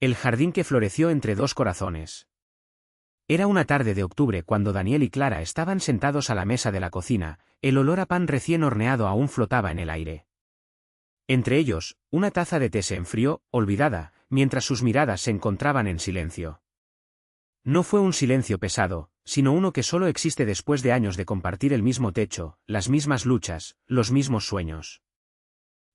El jardín que floreció entre dos corazones. Era una tarde de octubre cuando Daniel y Clara estaban sentados a la mesa de la cocina, el olor a pan recién horneado aún flotaba en el aire. Entre ellos, una taza de té se enfrió, olvidada, mientras sus miradas se encontraban en silencio. No fue un silencio pesado, sino uno que solo existe después de años de compartir el mismo techo, las mismas luchas, los mismos sueños.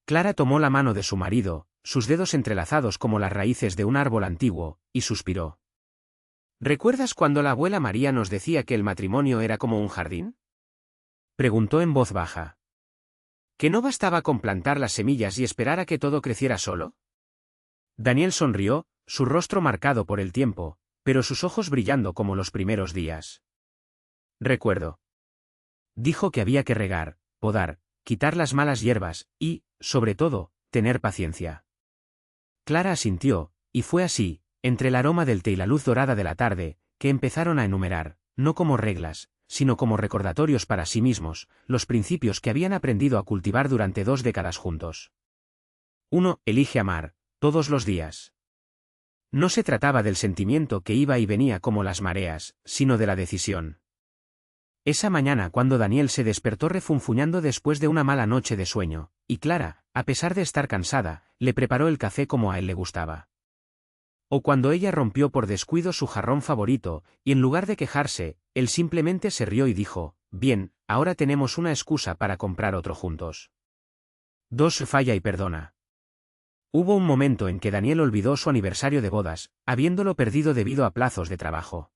Clara tomó la mano de su marido, sus dedos entrelazados como las raíces de un árbol antiguo, y suspiró. ¿Recuerdas cuando la abuela María nos decía que el matrimonio era como un jardín? Preguntó en voz baja. ¿Que no bastaba con plantar las semillas y esperar a que todo creciera solo? Daniel sonrió, su rostro marcado por el tiempo, pero sus ojos brillando como los primeros días. Recuerdo. Dijo que había que regar, podar, quitar las malas hierbas, y, sobre todo, tener paciencia. Clara asintió, y fue así, entre el aroma del té y la luz dorada de la tarde, que empezaron a enumerar, no como reglas, sino como recordatorios para sí mismos, los principios que habían aprendido a cultivar durante 2 décadas juntos. 1. Elige amar, todos los días. No se trataba del sentimiento que iba y venía como las mareas, sino de la decisión. Esa mañana cuando Daniel se despertó refunfuñando después de una mala noche de sueño, y Clara, a pesar de estar cansada, le preparó el café como a él le gustaba. O cuando ella rompió por descuido su jarrón favorito, y en lugar de quejarse, él simplemente se rió y dijo, bien, ahora tenemos una excusa para comprar otro juntos. 2. Falla y perdona. Hubo un momento en que Daniel olvidó su aniversario de bodas, habiéndolo perdido debido a plazos de trabajo.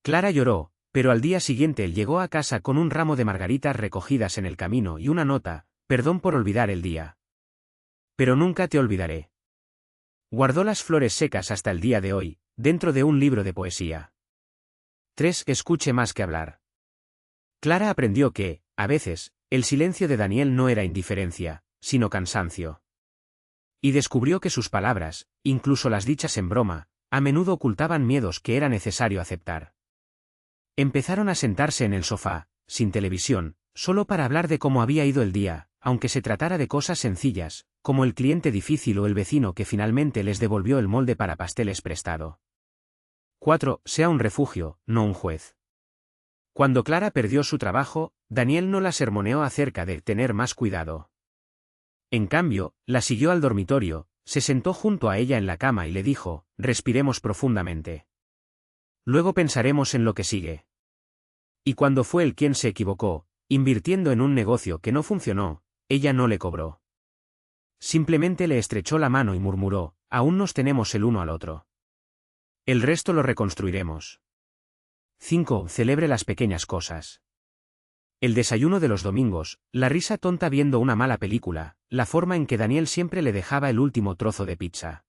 Clara lloró, pero al día siguiente él llegó a casa con un ramo de margaritas recogidas en el camino y una nota, perdón por olvidar el día. Pero nunca te olvidaré. Guardó las flores secas hasta el día de hoy, dentro de un libro de poesía. 3. Escuche más que hablar. Clara aprendió que, a veces, el silencio de Daniel no era indiferencia, sino cansancio. Y descubrió que sus palabras, incluso las dichas en broma, a menudo ocultaban miedos que era necesario aceptar. Empezaron a sentarse en el sofá, sin televisión, solo para hablar de cómo había ido el día, aunque se tratara de cosas sencillas, como el cliente difícil o el vecino que finalmente les devolvió el molde para pasteles prestado. 4. Sea un refugio, no un juez. Cuando Clara perdió su trabajo, Daniel no la sermoneó acerca de tener más cuidado. En cambio, la siguió al dormitorio, se sentó junto a ella en la cama y le dijo, respiremos profundamente. Luego pensaremos en lo que sigue. Y cuando fue él quien se equivocó, invirtiendo en un negocio que no funcionó, ella no le cobró. Simplemente le estrechó la mano y murmuró, aún nos tenemos el uno al otro. El resto lo reconstruiremos. 5. Celebre las pequeñas cosas. El desayuno de los domingos, la risa tonta viendo una mala película, la forma en que Daniel siempre le dejaba el último trozo de pizza.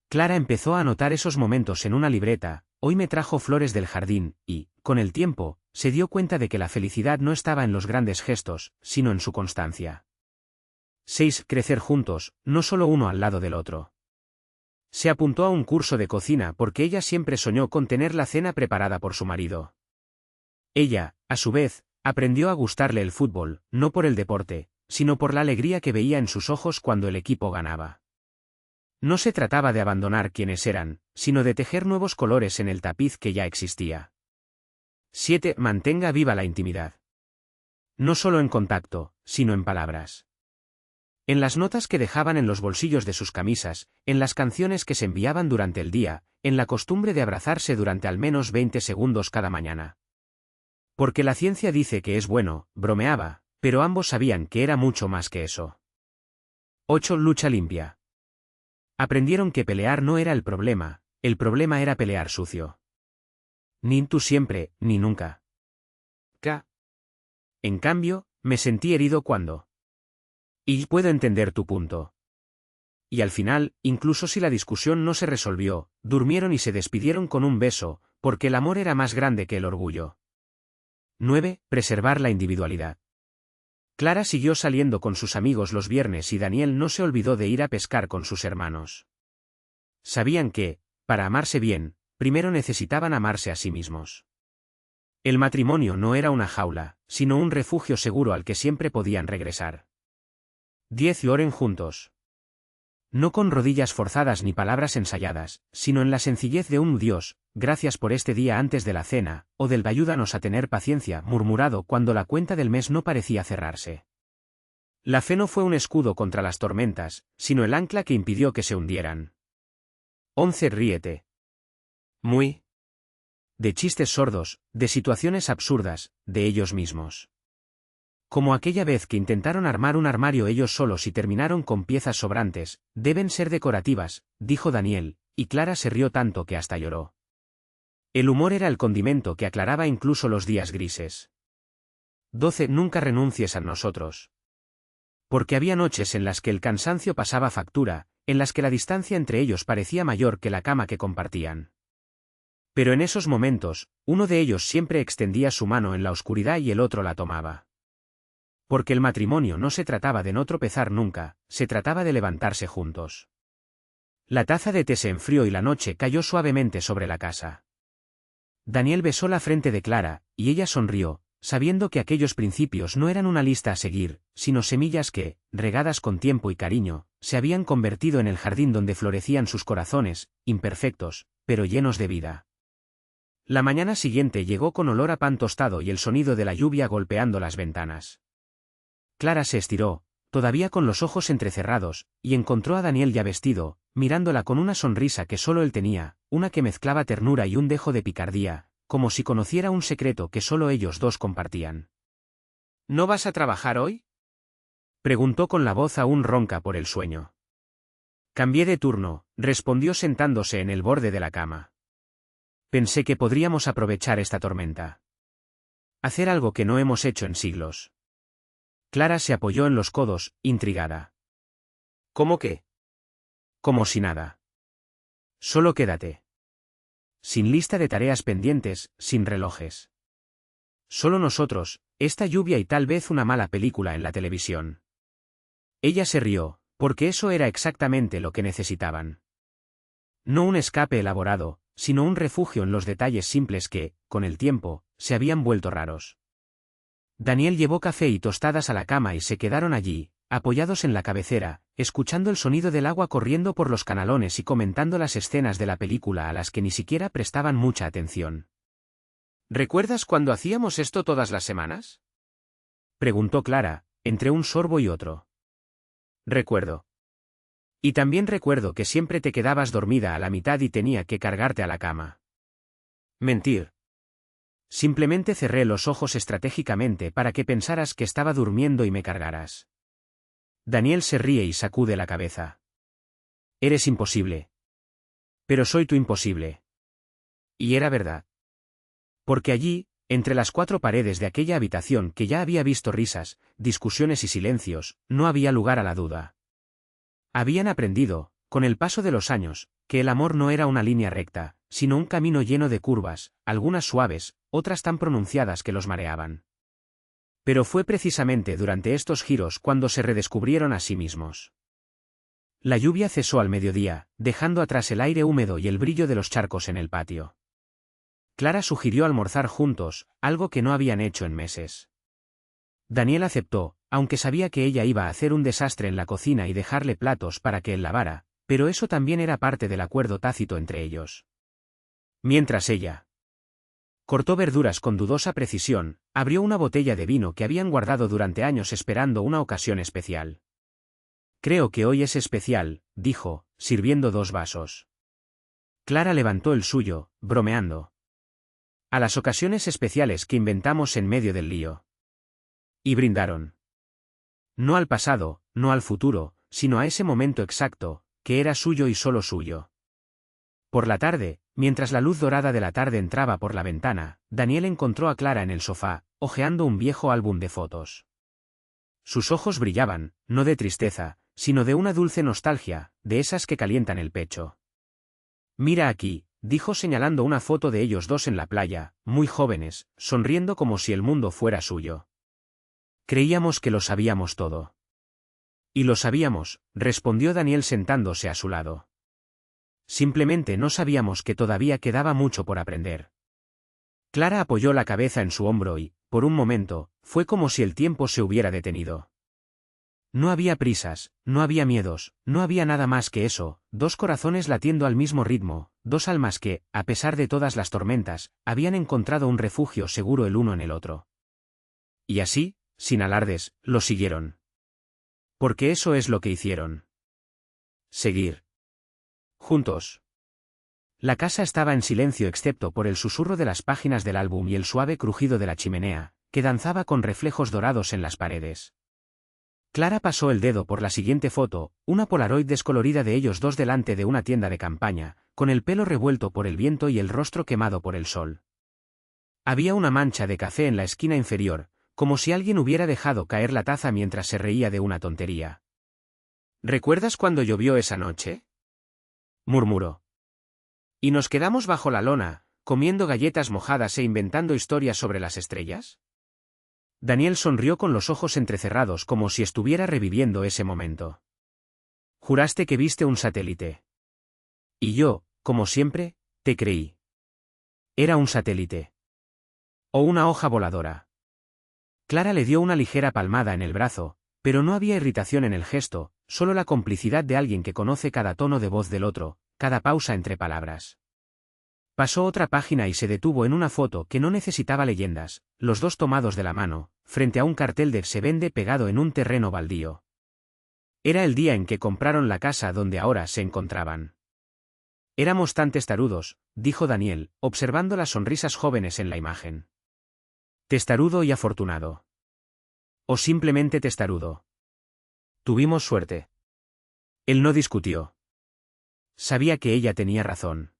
Clara empezó a anotar esos momentos en una libreta, hoy me trajo flores del jardín, y, con el tiempo, se dio cuenta de que la felicidad no estaba en los grandes gestos, sino en su constancia. 6. Crecer juntos, no solo uno al lado del otro. Se apuntó a un curso de cocina porque ella siempre soñó con tener la cena preparada por su marido. Ella, a su vez, aprendió a gustarle el fútbol, no por el deporte, sino por la alegría que veía en sus ojos cuando el equipo ganaba. No se trataba de abandonar quienes eran, sino de tejer nuevos colores en el tapiz que ya existía. 7. Mantenga viva la intimidad. No solo en contacto, sino en palabras. En las notas que dejaban en los bolsillos de sus camisas, en las canciones que se enviaban durante el día, en la costumbre de abrazarse durante al menos 20 segundos cada mañana. Porque la ciencia dice que es bueno, bromeaba, pero ambos sabían que era mucho más que eso. 8. Lucha limpia. Aprendieron que pelear no era el problema era pelear sucio. Ni tú siempre, ni nunca. En cambio, me sentí herido cuando. Y puedo entender tu punto. Y al final, incluso si la discusión no se resolvió, durmieron y se despidieron con un beso, porque el amor era más grande que el orgullo. 9. Preservar la individualidad. Clara siguió saliendo con sus amigos los viernes y Daniel no se olvidó de ir a pescar con sus hermanos. Sabían que, para amarse bien, primero necesitaban amarse a sí mismos. El matrimonio no era una jaula, sino un refugio seguro al que siempre podían regresar. 10. Oren juntos. No con rodillas forzadas ni palabras ensayadas, sino en la sencillez de un Dios, gracias por este día antes de la cena, o del ayúdanos a tener paciencia, murmurado cuando la cuenta del mes no parecía cerrarse. La fe no fue un escudo contra las tormentas, sino el ancla que impidió que se hundieran. 11. Ríete. Muy. De chistes sordos, de situaciones absurdas, de ellos mismos. Como aquella vez que intentaron armar un armario ellos solos y terminaron con piezas sobrantes, deben ser decorativas, dijo Daniel, y Clara se rió tanto que hasta lloró. El humor era el condimento que aclaraba incluso los días grises. 12. Nunca renuncies a nosotros. Porque había noches en las que el cansancio pasaba factura, en las que la distancia entre ellos parecía mayor que la cama que compartían. Pero en esos momentos, uno de ellos siempre extendía su mano en la oscuridad y el otro la tomaba. Porque el matrimonio no se trataba de no tropezar nunca, se trataba de levantarse juntos. La taza de té se enfrió y la noche cayó suavemente sobre la casa. Daniel besó la frente de Clara, y ella sonrió, sabiendo que aquellos principios no eran una lista a seguir, sino semillas que, regadas con tiempo y cariño, se habían convertido en el jardín donde florecían sus corazones, imperfectos, pero llenos de vida. La mañana siguiente llegó con olor a pan tostado y el sonido de la lluvia golpeando las ventanas. Clara se estiró, todavía con los ojos entrecerrados, y encontró a Daniel ya vestido, mirándola con una sonrisa que solo él tenía, una que mezclaba ternura y un dejo de picardía, como si conociera un secreto que solo ellos dos compartían. ¿No vas a trabajar hoy?, preguntó con la voz aún ronca por el sueño. Cambié de turno, respondió sentándose en el borde de la cama. Pensé que podríamos aprovechar esta tormenta. Hacer algo que no hemos hecho en siglos. Clara se apoyó en los codos, intrigada. ¿Cómo qué? Como si nada. Solo quédate. Sin lista de tareas pendientes, sin relojes. Solo nosotros, esta lluvia y tal vez una mala película en la televisión. Ella se rió, porque eso era exactamente lo que necesitaban. No un escape elaborado, sino un refugio en los detalles simples que, con el tiempo, se habían vuelto raros. Daniel llevó café y tostadas a la cama y se quedaron allí, apoyados en la cabecera, escuchando el sonido del agua corriendo por los canalones y comentando las escenas de la película a las que ni siquiera prestaban mucha atención. ¿Recuerdas cuando hacíamos esto todas las semanas?, preguntó Clara, entre un sorbo y otro. Recuerdo. Y también recuerdo que siempre te quedabas dormida a la mitad y tenía que cargarte a la cama. Mentir. Simplemente cerré los ojos estratégicamente para que pensaras que estaba durmiendo y me cargaras. Daniel se ríe y sacude la cabeza. Eres imposible. Pero soy tu imposible. Y era verdad. Porque allí, entre las cuatro paredes de aquella habitación que ya había visto risas, discusiones y silencios, no había lugar a la duda. Habían aprendido, con el paso de los años, que el amor no era una línea recta, sino un camino lleno de curvas, algunas suaves, otras tan pronunciadas que los mareaban. Pero fue precisamente durante estos giros cuando se redescubrieron a sí mismos. La lluvia cesó al mediodía, dejando atrás el aire húmedo y el brillo de los charcos en el patio. Clara sugirió almorzar juntos, algo que no habían hecho en meses. Daniel aceptó, aunque sabía que ella iba a hacer un desastre en la cocina y dejarle platos para que él lavara, pero eso también era parte del acuerdo tácito entre ellos. Mientras ella cortó verduras con dudosa precisión, abrió una botella de vino que habían guardado durante años esperando una ocasión especial. Creo que hoy es especial, dijo, sirviendo 2 vasos. Clara levantó el suyo, bromeando. A las ocasiones especiales que inventamos en medio del lío. Y brindaron. No al pasado, no al futuro, sino a ese momento exacto, que era suyo y solo suyo. Por la tarde, mientras la luz dorada de la tarde entraba por la ventana, Daniel encontró a Clara en el sofá, hojeando un viejo álbum de fotos. Sus ojos brillaban, no de tristeza, sino de una dulce nostalgia, de esas que calientan el pecho. Mira aquí, dijo señalando una foto de ellos dos en la playa, muy jóvenes, sonriendo como si el mundo fuera suyo. Creíamos que lo sabíamos todo. Y lo sabíamos, respondió Daniel sentándose a su lado. Simplemente no sabíamos que todavía quedaba mucho por aprender. Clara apoyó la cabeza en su hombro y, por un momento, fue como si el tiempo se hubiera detenido. No había prisas, no había miedos, no había nada más que eso, dos corazones latiendo al mismo ritmo, dos almas que, a pesar de todas las tormentas, habían encontrado un refugio seguro el uno en el otro. Y así, sin alardes, lo siguieron. Porque eso es lo que hicieron. Seguir. Juntos. La casa estaba en silencio excepto por el susurro de las páginas del álbum y el suave crujido de la chimenea, que danzaba con reflejos dorados en las paredes. Clara pasó el dedo por la siguiente foto, una polaroid descolorida de ellos dos delante de una tienda de campaña, con el pelo revuelto por el viento y el rostro quemado por el sol. Había una mancha de café en la esquina inferior, como si alguien hubiera dejado caer la taza mientras se reía de una tontería. ¿Recuerdas cuando llovió esa noche?, murmuró. ¿Y nos quedamos bajo la lona, comiendo galletas mojadas e inventando historias sobre las estrellas? Daniel sonrió con los ojos entrecerrados como si estuviera reviviendo ese momento. Juraste que viste un satélite. Y yo, como siempre, te creí. Era un satélite. O una hoja voladora. Clara le dio una ligera palmada en el brazo, pero no había irritación en el gesto, solo la complicidad de alguien que conoce cada tono de voz del otro, cada pausa entre palabras. Pasó otra página y se detuvo en una foto que no necesitaba leyendas, los dos tomados de la mano, frente a un cartel de "Se vende" pegado en un terreno baldío. Era el día en que compraron la casa donde ahora se encontraban. Éramos tan testarudos, dijo Daniel, observando las sonrisas jóvenes en la imagen. Testarudo y afortunado. O simplemente testarudo. Tuvimos suerte. Él no discutió. Sabía que ella tenía razón.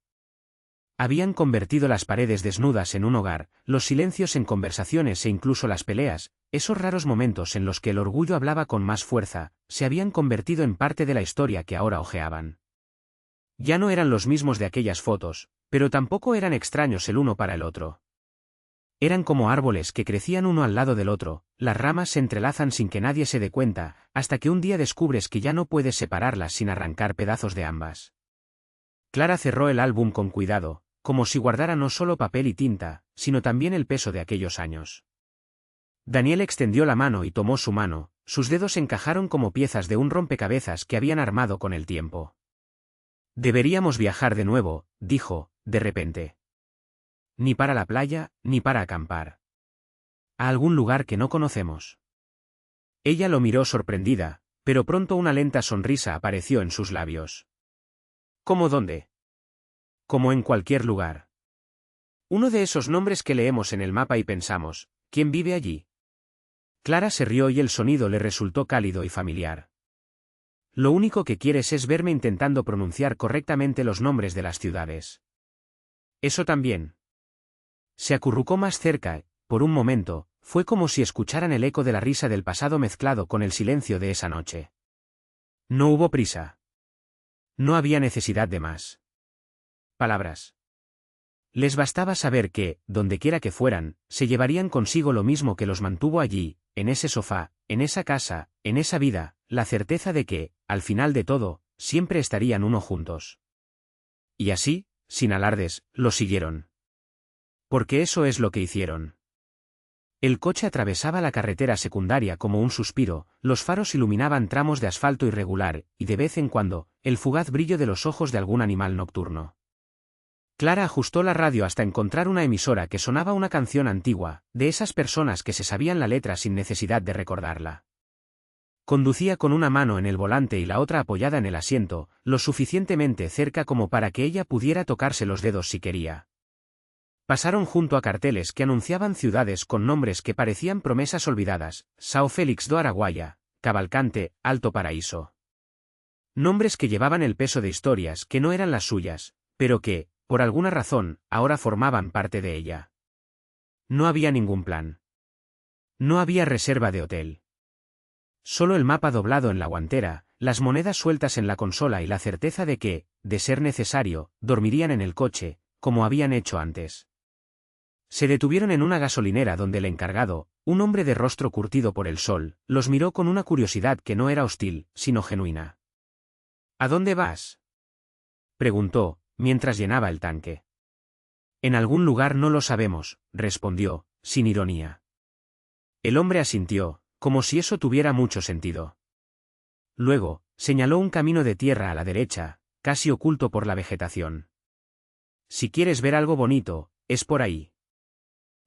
Habían convertido las paredes desnudas en un hogar, los silencios en conversaciones e incluso las peleas, esos raros momentos en los que el orgullo hablaba con más fuerza, se habían convertido en parte de la historia que ahora hojeaban. Ya no eran los mismos de aquellas fotos, pero tampoco eran extraños el uno para el otro. Eran como árboles que crecían uno al lado del otro, las ramas se entrelazan sin que nadie se dé cuenta, hasta que un día descubres que ya no puedes separarlas sin arrancar pedazos de ambas. Clara cerró el álbum con cuidado, como si guardara no solo papel y tinta, sino también el peso de aquellos años. Daniel extendió la mano y tomó su mano, sus dedos encajaron como piezas de un rompecabezas que habían armado con el tiempo. Deberíamos viajar de nuevo, dijo, de repente. Ni para la playa, ni para acampar. A algún lugar que no conocemos. Ella lo miró sorprendida, pero pronto una lenta sonrisa apareció en sus labios. ¿Cómo dónde? Como en cualquier lugar. Uno de esos nombres que leemos en el mapa y pensamos, ¿quién vive allí? Clara se rió y el sonido le resultó cálido y familiar. Lo único que quieres es verme intentando pronunciar correctamente los nombres de las ciudades. Eso también. Se acurrucó más cerca, por un momento, fue como si escucharan el eco de la risa del pasado mezclado con el silencio de esa noche. No hubo prisa. No había necesidad de más palabras. Les bastaba saber que, dondequiera que fueran, se llevarían consigo lo mismo que los mantuvo allí, en ese sofá, en esa casa, en esa vida, la certeza de que, al final de todo, siempre estarían uno juntos. Y así, sin alardes, lo siguieron. Porque eso es lo que hicieron. El coche atravesaba la carretera secundaria como un suspiro, los faros iluminaban tramos de asfalto irregular, y de vez en cuando, el fugaz brillo de los ojos de algún animal nocturno. Clara ajustó la radio hasta encontrar una emisora que sonaba una canción antigua, de esas personas que se sabían la letra sin necesidad de recordarla. Conducía con una mano en el volante y la otra apoyada en el asiento, lo suficientemente cerca como para que ella pudiera tocarse los dedos si quería. Pasaron junto a carteles que anunciaban ciudades con nombres que parecían promesas olvidadas: São Félix do Araguaia, Cavalcante, Alto Paraíso. Nombres que llevaban el peso de historias que no eran las suyas, pero que, por alguna razón, ahora formaban parte de ella. No había ningún plan. No había reserva de hotel. Solo el mapa doblado en la guantera, las monedas sueltas en la consola y la certeza de que, de ser necesario, dormirían en el coche, como habían hecho antes. Se detuvieron en una gasolinera donde el encargado, un hombre de rostro curtido por el sol, los miró con una curiosidad que no era hostil, sino genuina. ¿A dónde vas?, preguntó, mientras llenaba el tanque. En algún lugar no lo sabemos, respondió, sin ironía. El hombre asintió, como si eso tuviera mucho sentido. Luego, señaló un camino de tierra a la derecha, casi oculto por la vegetación. Si quieres ver algo bonito, es por ahí.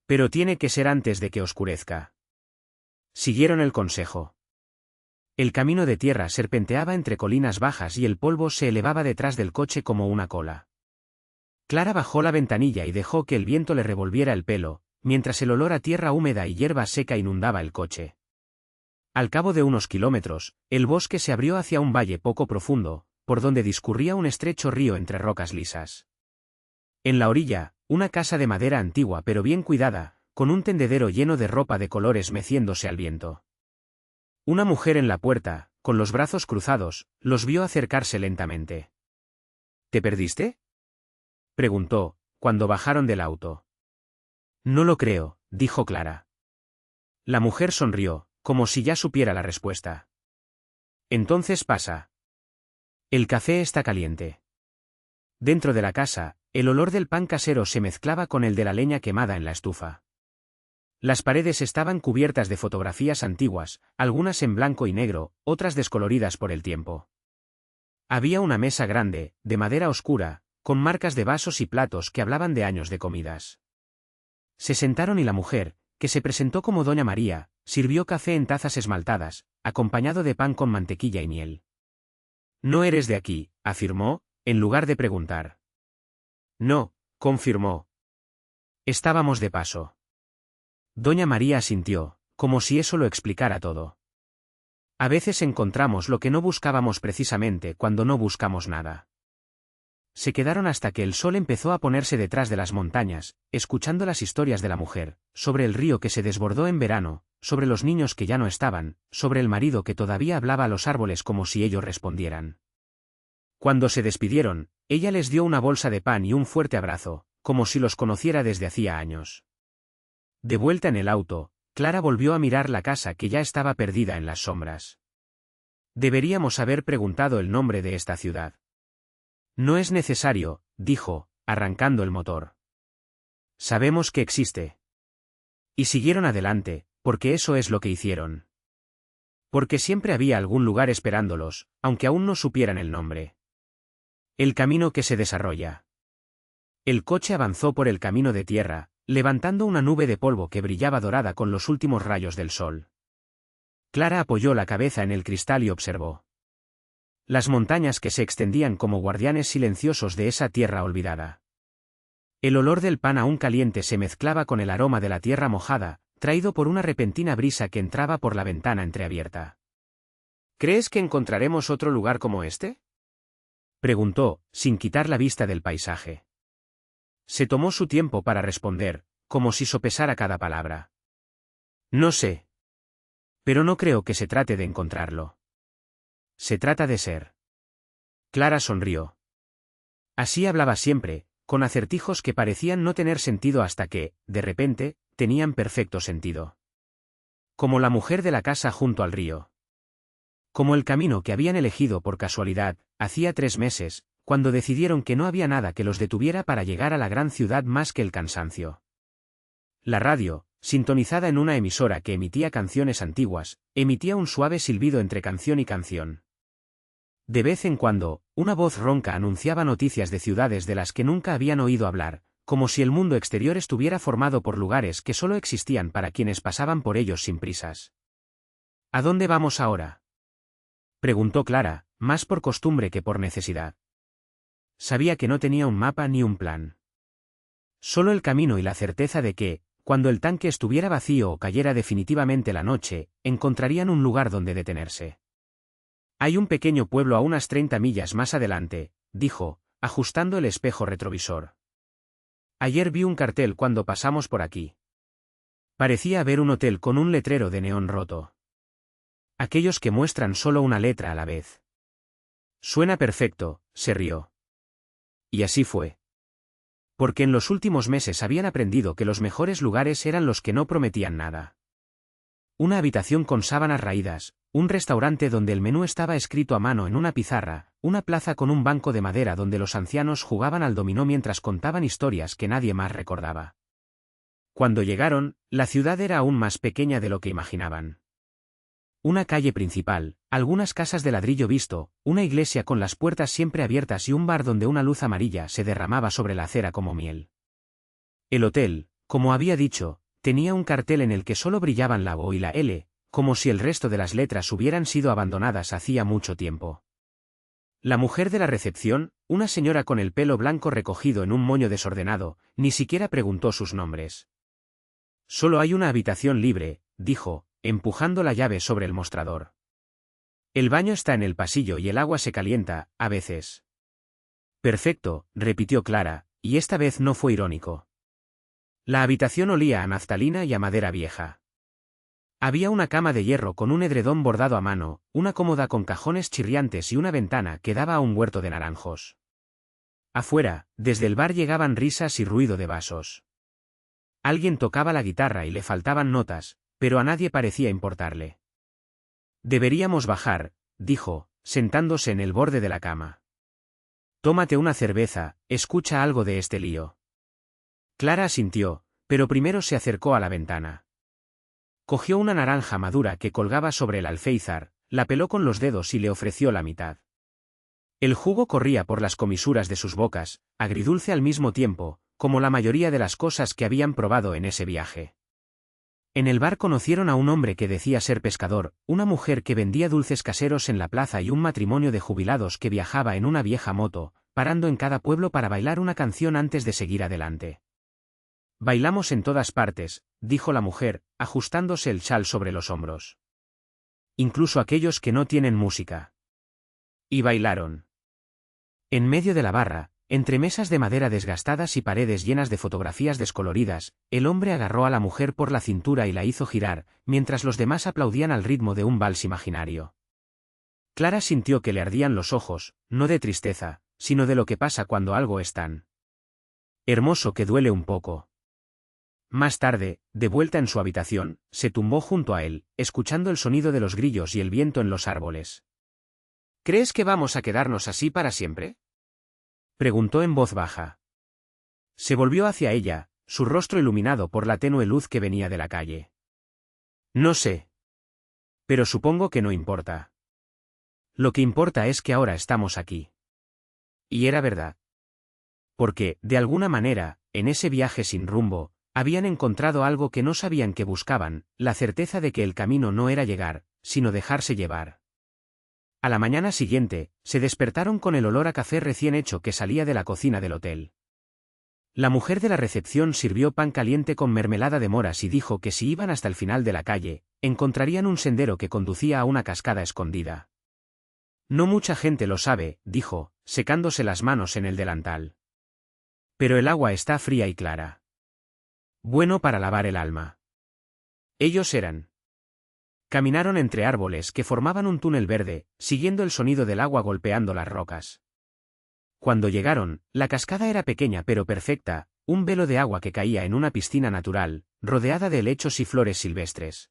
Pero tiene que ser antes de que oscurezca. Siguieron el consejo. El camino de tierra serpenteaba entre colinas bajas y el polvo se elevaba detrás del coche como una cola. Clara bajó la ventanilla y dejó que el viento le revolviera el pelo, mientras el olor a tierra húmeda y hierba seca inundaba el coche. Al cabo de unos kilómetros, el bosque se abrió hacia un valle poco profundo, por donde discurría un estrecho río entre rocas lisas. En la orilla, una casa de madera antigua pero bien cuidada, con un tendedero lleno de ropa de colores meciéndose al viento. Una mujer en la puerta, con los brazos cruzados, los vio acercarse lentamente. ¿Te perdiste?, preguntó, cuando bajaron del auto. No lo creo, dijo Clara. La mujer sonrió, como si ya supiera la respuesta. Entonces pasa. El café está caliente. Dentro de la casa, el olor del pan casero se mezclaba con el de la leña quemada en la estufa. Las paredes estaban cubiertas de fotografías antiguas, algunas en blanco y negro, otras descoloridas por el tiempo. Había una mesa grande, de madera oscura, con marcas de vasos y platos que hablaban de años de comidas. Se sentaron y la mujer, que se presentó como Doña María, sirvió café en tazas esmaltadas, acompañado de pan con mantequilla y miel. «No eres de aquí», afirmó, en lugar de preguntar. «No», confirmó. «Estábamos de paso». Doña María asintió, como si eso lo explicara todo. A veces encontramos lo que no buscábamos precisamente cuando no buscamos nada. Se quedaron hasta que el sol empezó a ponerse detrás de las montañas, escuchando las historias de la mujer, sobre el río que se desbordó en verano, sobre los niños que ya no estaban, sobre el marido que todavía hablaba a los árboles como si ellos respondieran. Cuando se despidieron, ella les dio una bolsa de pan y un fuerte abrazo, como si los conociera desde hacía años. De vuelta en el auto, Clara volvió a mirar la casa que ya estaba perdida en las sombras. Deberíamos haber preguntado el nombre de esta ciudad. No es necesario, dijo, arrancando el motor. Sabemos que existe. Y siguieron adelante, porque eso es lo que hicieron. Porque siempre había algún lugar esperándolos, aunque aún no supieran el nombre. El camino que se desarrolla. El coche avanzó por el camino de tierra, levantando una nube de polvo que brillaba dorada con los últimos rayos del sol. Clara apoyó la cabeza en el cristal y observó las montañas que se extendían como guardianes silenciosos de esa tierra olvidada. El olor del pan aún caliente se mezclaba con el aroma de la tierra mojada, traído por una repentina brisa que entraba por la ventana entreabierta. ¿Crees que encontraremos otro lugar como este?, preguntó, sin quitar la vista del paisaje. Se tomó su tiempo para responder, como si sopesara cada palabra. No sé. Pero no creo que se trate de encontrarlo. Se trata de ser. Clara sonrió. Así hablaba siempre, con acertijos que parecían no tener sentido hasta que, de repente, tenían perfecto sentido. Como la mujer de la casa junto al río. Como el camino que habían elegido por casualidad, hacía 3 meses, cuando decidieron que no había nada que los detuviera para llegar a la gran ciudad más que el cansancio. La radio, sintonizada en una emisora que emitía canciones antiguas, emitía un suave silbido entre canción y canción. De vez en cuando, una voz ronca anunciaba noticias de ciudades de las que nunca habían oído hablar, como si el mundo exterior estuviera formado por lugares que solo existían para quienes pasaban por ellos sin prisas. ¿A dónde vamos ahora?, preguntó Clara, más por costumbre que por necesidad. Sabía que no tenía un mapa ni un plan. Solo el camino y la certeza de que, cuando el tanque estuviera vacío o cayera definitivamente la noche, encontrarían un lugar donde detenerse. Hay un pequeño pueblo a unas 30 millas más adelante, dijo, ajustando el espejo retrovisor. Ayer vi un cartel cuando pasamos por aquí. Parecía haber un hotel con un letrero de neón roto. Aquellos que muestran solo una letra a la vez. Suena perfecto, se rió. Y así fue. Porque en los últimos meses habían aprendido que los mejores lugares eran los que no prometían nada. Una habitación con sábanas raídas, un restaurante donde el menú estaba escrito a mano en una pizarra, una plaza con un banco de madera donde los ancianos jugaban al dominó mientras contaban historias que nadie más recordaba. Cuando llegaron, la ciudad era aún más pequeña de lo que imaginaban. Una calle principal, algunas casas de ladrillo visto, una iglesia con las puertas siempre abiertas y un bar donde una luz amarilla se derramaba sobre la acera como miel. El hotel, como había dicho, tenía un cartel en el que solo brillaban la O y la L, como si el resto de las letras hubieran sido abandonadas hacía mucho tiempo. La mujer de la recepción, una señora con el pelo blanco recogido en un moño desordenado, ni siquiera preguntó sus nombres. Solo hay una habitación libre, dijo, empujando la llave sobre el mostrador. El baño está en el pasillo y el agua se calienta, a veces. Perfecto, repitió Clara, y esta vez no fue irónico. La habitación olía a naftalina y a madera vieja. Había una cama de hierro con un edredón bordado a mano, una cómoda con cajones chirriantes y una ventana que daba a un huerto de naranjos. Afuera, desde el bar llegaban risas y ruido de vasos. Alguien tocaba la guitarra y le faltaban notas, pero a nadie parecía importarle. Deberíamos bajar, dijo, sentándose en el borde de la cama. Tómate una cerveza, escucha algo de este lío. Clara asintió, pero primero se acercó a la ventana. Cogió una naranja madura que colgaba sobre el alféizar, la peló con los dedos y le ofreció la mitad. El jugo corría por las comisuras de sus bocas, agridulce al mismo tiempo, como la mayoría de las cosas que habían probado en ese viaje. En el bar conocieron a un hombre que decía ser pescador, una mujer que vendía dulces caseros en la plaza y un matrimonio de jubilados que viajaba en una vieja moto, parando en cada pueblo para bailar una canción antes de seguir adelante. Bailamos en todas partes, dijo la mujer, ajustándose el chal sobre los hombros. Incluso aquellos que no tienen música. Y bailaron. En medio de la barra, entre mesas de madera desgastadas y paredes llenas de fotografías descoloridas, el hombre agarró a la mujer por la cintura y la hizo girar, mientras los demás aplaudían al ritmo de un vals imaginario. Clara sintió que le ardían los ojos, no de tristeza, sino de lo que pasa cuando algo es tan hermoso que duele un poco. Más tarde, de vuelta en su habitación, se tumbó junto a él, escuchando el sonido de los grillos y el viento en los árboles. ¿Crees que vamos a quedarnos así para siempre?, preguntó en voz baja. Se volvió hacia ella, su rostro iluminado por la tenue luz que venía de la calle. No sé. Pero supongo que no importa. Lo que importa es que ahora estamos aquí. Y era verdad. Porque, de alguna manera, en ese viaje sin rumbo, habían encontrado algo que no sabían que buscaban, la certeza de que el camino no era llegar, sino dejarse llevar. A la mañana siguiente, se despertaron con el olor a café recién hecho que salía de la cocina del hotel. La mujer de la recepción sirvió pan caliente con mermelada de moras y dijo que si iban hasta el final de la calle, encontrarían un sendero que conducía a una cascada escondida. No mucha gente lo sabe, dijo, secándose las manos en el delantal. Pero el agua está fría y clara. Bueno para lavar el alma. Ellos eran. Caminaron entre árboles que formaban un túnel verde, siguiendo el sonido del agua golpeando las rocas. Cuando llegaron, la cascada era pequeña pero perfecta, un velo de agua que caía en una piscina natural, rodeada de helechos y flores silvestres.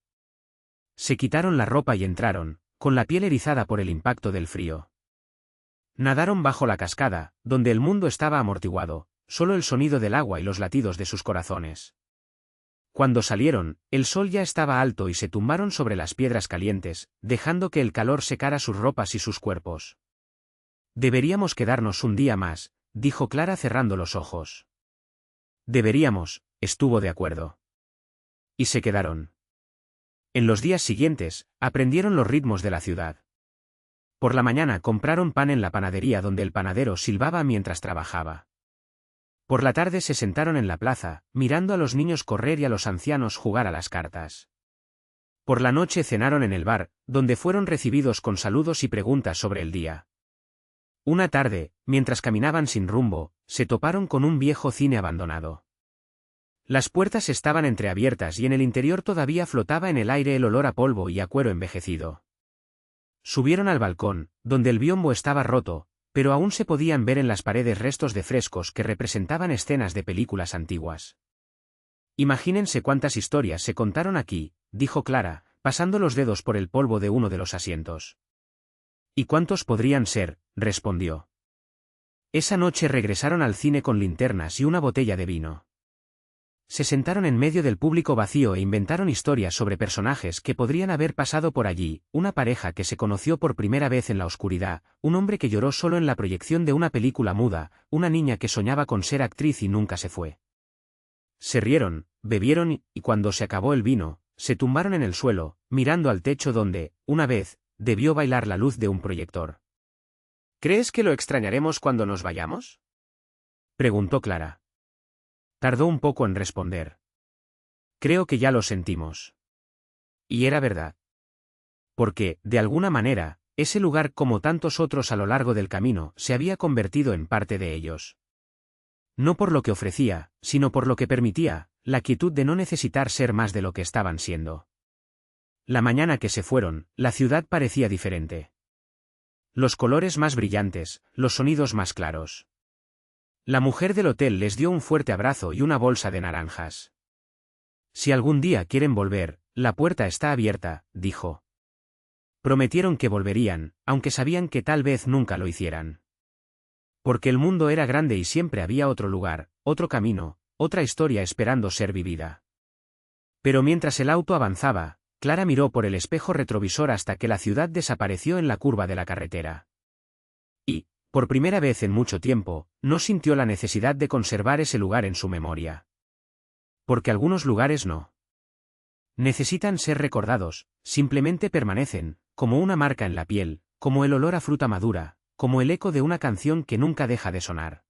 Se quitaron la ropa y entraron, con la piel erizada por el impacto del frío. Nadaron bajo la cascada, donde el mundo estaba amortiguado, solo el sonido del agua y los latidos de sus corazones. Cuando salieron, el sol ya estaba alto y se tumbaron sobre las piedras calientes, dejando que el calor secara sus ropas y sus cuerpos. Deberíamos quedarnos un día más, dijo Clara cerrando los ojos. Deberíamos, estuvo de acuerdo. Y se quedaron. En los días siguientes, aprendieron los ritmos de la ciudad. Por la mañana compraron pan en la panadería donde el panadero silbaba mientras trabajaba. Por la tarde se sentaron en la plaza, mirando a los niños correr y a los ancianos jugar a las cartas. Por la noche cenaron en el bar, donde fueron recibidos con saludos y preguntas sobre el día. Una tarde, mientras caminaban sin rumbo, se toparon con un viejo cine abandonado. Las puertas estaban entreabiertas y en el interior todavía flotaba en el aire el olor a polvo y a cuero envejecido. Subieron al balcón, donde el biombo estaba roto, pero aún se podían ver en las paredes restos de frescos que representaban escenas de películas antiguas. Imagínense cuántas historias se contaron aquí, dijo Clara, pasando los dedos por el polvo de uno de los asientos. ¿Y cuántos podrían ser?, respondió. Esa noche regresaron al cine con linternas y una botella de vino. Se sentaron en medio del público vacío e inventaron historias sobre personajes que podrían haber pasado por allí, una pareja que se conoció por primera vez en la oscuridad, un hombre que lloró solo en la proyección de una película muda, una niña que soñaba con ser actriz y nunca se fue. Se rieron, bebieron y cuando se acabó el vino, se tumbaron en el suelo, mirando al techo donde, una vez, debió bailar la luz de un proyector. ¿Crees que lo extrañaremos cuando nos vayamos?, preguntó Clara. Tardó un poco en responder. Creo que ya lo sentimos. Y era verdad. Porque, de alguna manera, ese lugar como tantos otros a lo largo del camino se había convertido en parte de ellos. No por lo que ofrecía, sino por lo que permitía, la quietud de no necesitar ser más de lo que estaban siendo. La mañana que se fueron, la ciudad parecía diferente. Los colores más brillantes, los sonidos más claros. La mujer del hotel les dio un fuerte abrazo y una bolsa de naranjas. Si algún día quieren volver, la puerta está abierta, dijo. Prometieron que volverían, aunque sabían que tal vez nunca lo hicieran. Porque el mundo era grande y siempre había otro lugar, otro camino, otra historia esperando ser vivida. Pero mientras el auto avanzaba, Clara miró por el espejo retrovisor hasta que la ciudad desapareció en la curva de la carretera. Y, por primera vez en mucho tiempo, no sintió la necesidad de conservar ese lugar en su memoria. Porque algunos lugares no necesitan ser recordados, simplemente permanecen, como una marca en la piel, como el olor a fruta madura, como el eco de una canción que nunca deja de sonar.